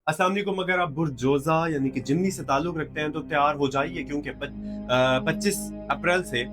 अस्सलाम वालेकुम। अगर आप बुर्ज-जोज़ा यानी कि जिमनी से ताल्लुक रखते हैं तो तैयार हो जाइए, क्योंकि 25 अप्रैल से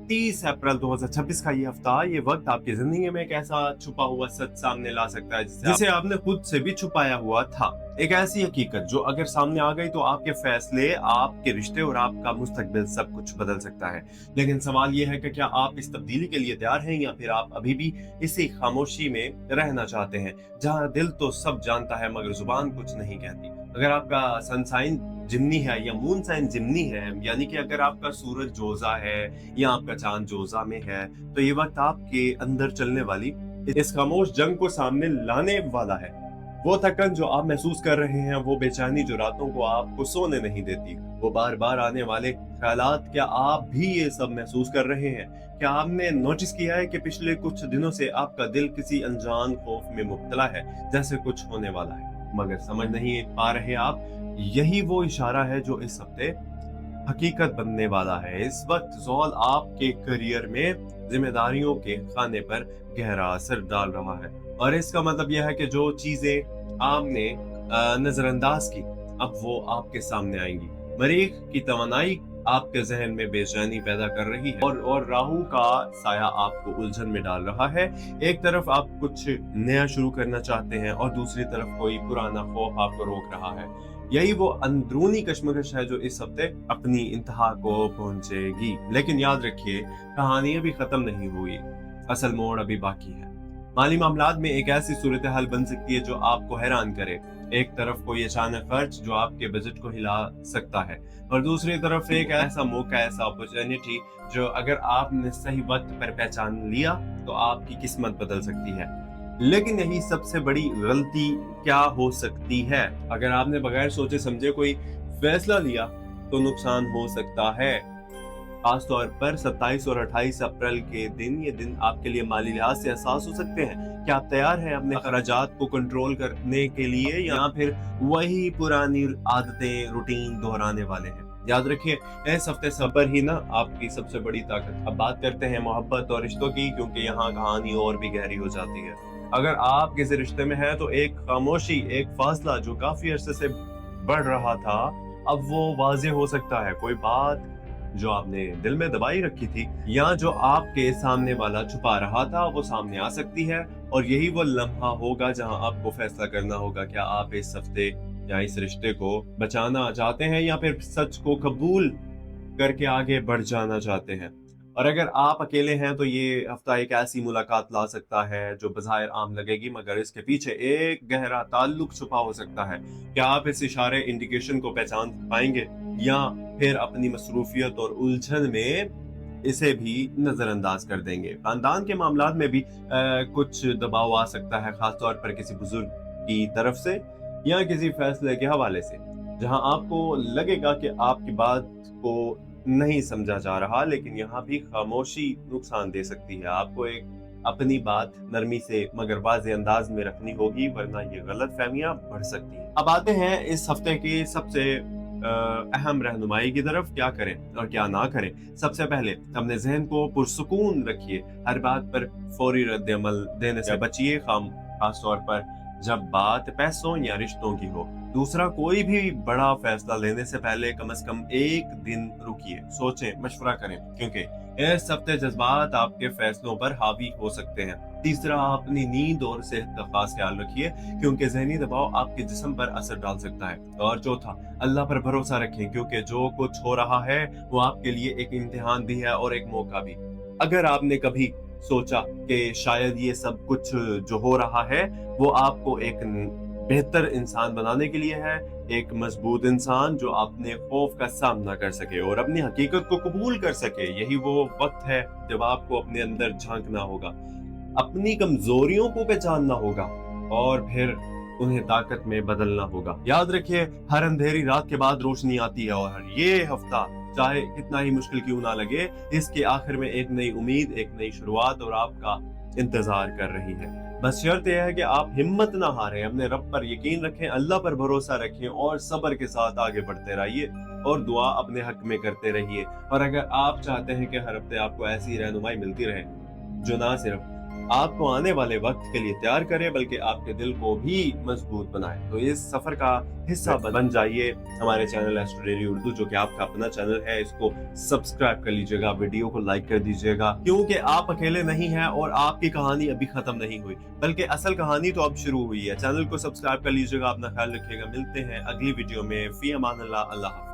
30 अप्रैल 2026 का ये हफ्ता, ये वक्त आपकी जिंदगी में एक ऐसा छुपा हुआ सच सामने ला सकता है जिसे आपने खुद से भी छुपाया हुआ था। एक ऐसी हकीकत जो अगर सामने आ गई तो आपके फैसले, आपके रिश्ते और आपका मुस्तकबिल सब कुछ बदल सकता है। लेकिन सवाल ये है कि क्या आप इस तब्दीली के लिए तैयार हैं, या फिर आप अभी भी इसी खामोशी में रहना चाहते हैं, जहां दिल तो सब जानता है मगर जुबान कुछ नहीं कहती। अगर आपका सन साइन जिमनी है या मून साइन जिमनी है, यानी कि अगर आपका सूरज जोजा है या आपका चांद जोजा में है, तो ये वक्त आपके अंदर चलने वाली इस खामोश जंग को सामने लाने वाला है। वो थकन जो आप महसूस कर रहे हैं, वो बेचैनी जो रातों को आपको सोने नहीं देती, वो बार बार आने वाले ख्यालात, क्या आप भी ये सब महसूस कर रहे हैं? क्या आपने नोटिस किया है कि पिछले कुछ दिनों से आपका दिल किसी अनजान खौफ में मुब्तला है, जैसे कुछ होने वाला है, मगर समझ नहीं पा रहे आप? यही वो इशारा है जो इस हफ्ते हकीकत बनने वाला है। इस वक्त ज़ोल आपके करियर में जिम्मेदारियों के खाने पर गहरा असर डाल रहा है, और इसका मतलब यह है कि जो चीजें आपने नजरअंदाज की, अब वो आपके सामने आएंगी। मरीख की तवानाई आपके जहन में बेचैनी पैदा कर रही है, और राहु का साया आपको उलझन में डाल रहा है। एक तरफ आप कुछ नया शुरू करना चाहते हैं और दूसरी तरफ कोई पुराना खौफ आपको रोक रहा है। यही वो अंदरूनी कश्मकश है जो इस हफ्ते अपनी इंतहा को पहुंचेगी। लेकिन याद रखिए, कहानी अभी खत्म नहीं हुई, असल मोड़ अभी बाकी है। माली मामलात में एक ऐसी सूरत हाल बन सकती है जो आपको हैरान करे। एक तरफ कोई अचानक खर्च जो आपके बजट को हिला सकता है, और दूसरी तरफ एक ऐसा मौका, ऐसा अपॉर्चुनिटी जो अगर आपने सही वक्त पर पहचान लिया तो आपकी किस्मत बदल सकती है। लेकिन यही सबसे बड़ी गलती क्या हो सकती है? अगर आपने बगैर सोचे समझे कोई फैसला लिया तो नुकसान हो सकता है। खास तौर पर 27 और 28 अप्रैल के दिन, ये दिन आपके लिए माली लिहाज से हसास हो सकते हैं। क्या आप तैयार हैं अपने खर्चात को कंट्रोल करने के लिए, या फिर वही पुरानी आदतें, रूटीन दोहराने वाले हैं? याद रखिए, इस हफ्ते सब्र ही ना आपकी सबसे बड़ी ताकत। अब बात करते हैं मोहब्बत और रिश्तों की, क्योंकि यहाँ कहानी और भी गहरी हो जाती है। अगर आप किसी रिश्ते में हैं तो एक खामोशी, एक फासला जो काफी अरसे से बढ़ रहा था, अब वो वाजे हो सकता है। कोई बात जो आपने दिल में दबाई रखी थी, या जो आपके सामने वाला छुपा रहा था, वो सामने आ सकती है। और यही वो लम्हा होगा जहां आपको फैसला करना होगा, क्या आप इस हफ्ते या इस रिश्ते को बचाना चाहते हैं, या फिर सच को कबूल करके आगे बढ़ जाना चाहते हैं। और अगर आप अकेले हैं तो ये हफ्ता एक ऐसी मुलाकात ला सकता है जो बज़ाहिर आम लगेगी, मगर इसके पीछे एक गहरा ताल्लुक छुपा हो सकता है। क्या आप इस इशारे, इंडिकेशन को पहचान पाएंगे, या फिर अपनी मसरूफियत और उलझन में इसे भी नजरअंदाज कर देंगे? खानदान के मामलात में भी कुछ दबाव आ सकता है, खासतौर पर किसी बुजुर्ग की तरफ से या किसी फैसले के हवाले से, जहां आपको लगेगा कि आपकी बात को नहीं समझा जा रहा। लेकिन यहाँ भी खामोशी नुकसान दे सकती है। आपको एक अपनी बात नरमी से मगर वाज़े अंदाज में रखनी होगी, वरना ये गलत फहमियां बढ़ सकती हैं। अब आते हैं इस हफ्ते की सबसे अहम रहनुमाई की तरफ। क्या करें और क्या ना करें? सबसे पहले अपने जहन को पुरसुकून रखिए। हर बात पर फौरी रद्द अमल देने से बचिए, खास तौर पर जब बात पैसों या रिश्तों की हो। दूसरा, कोई भी बड़ा फैसला लेने से पहले कम से कम एक दिन रुकिए, सोचें, मशवरा करें, क्योंकि इस हफ्ते जज्बात आपके फैसलों पर हावी हो सकते हैं। तीसरा, अपनी नींद और सेहत का खास ख्याल रखिए, क्योंकि ज़हनी दबाव आपके जिस्म पर असर डाल सकता है। और चौथा, अल्लाह पर भरोसा रखें, क्योंकि जो कुछ हो रहा है वो आपके लिए एक इम्तिहान भी है और एक मौका भी। अगर आपने कभी सोचा कि शायद ये सब कुछ जो हो रहा है वो आपको एक बेहतर इंसान बनाने के लिए है, एक मजबूत इंसान जो अपने खौफ का सामना कर सके और अपनी हकीकत को कबूल कर सके, यही वो वक्त है जब आपको अपने अंदर झांकना होगा, अपनी कमजोरियों को पहचानना होगा और फिर उन्हें ताकत में बदलना होगा। याद रखिए, हर अंधेरी रात के बाद रोशनी आती है, और ये हफ्ता चाहे कितना ही मुश्किल क्यों ना लगे, इसके आखिर में एक नई उम्मीद, एक नई शुरुआत और आपका इंतजार कर रही है। बस शर्त यह है कि आप हिम्मत ना हारें, अपने रब पर यकीन रखें, अल्लाह पर भरोसा रखें और सब्र के साथ आगे बढ़ते रहिए और दुआ अपने हक में करते रहिए। और अगर आप चाहते हैं कि हर हफ्ते आपको ऐसी रहनुमाई मिलती रहे जो ना सिर्फ آپ کو آنے والے وقت کے لیے تیار کرے بلکہ آپ کے دل کو بھی مضبوط بنائے۔ تو اس سفر کا حصہ بن جائیے ہمارے چینل ایسٹرو ڈیلی اردو، جو کہ آپ کا اپنا چینل ہے۔ اس کو سبسکرائب کر لیجئے گا، ویڈیو کو لائک کر دیجئے گا، کیونکہ آپ اکیلے نہیں ہیں اور آپ کی کہانی ابھی ختم نہیں ہوئی، بلکہ اصل کہانی تو اب شروع ہوئی ہے۔ چینل کو سبسکرائب کر لیجئے گا، اپنا خیال رکھیے گا۔ ملتے ہیں اگلی ویڈیو میں۔ فی امان اللہ، اللہ حافظ۔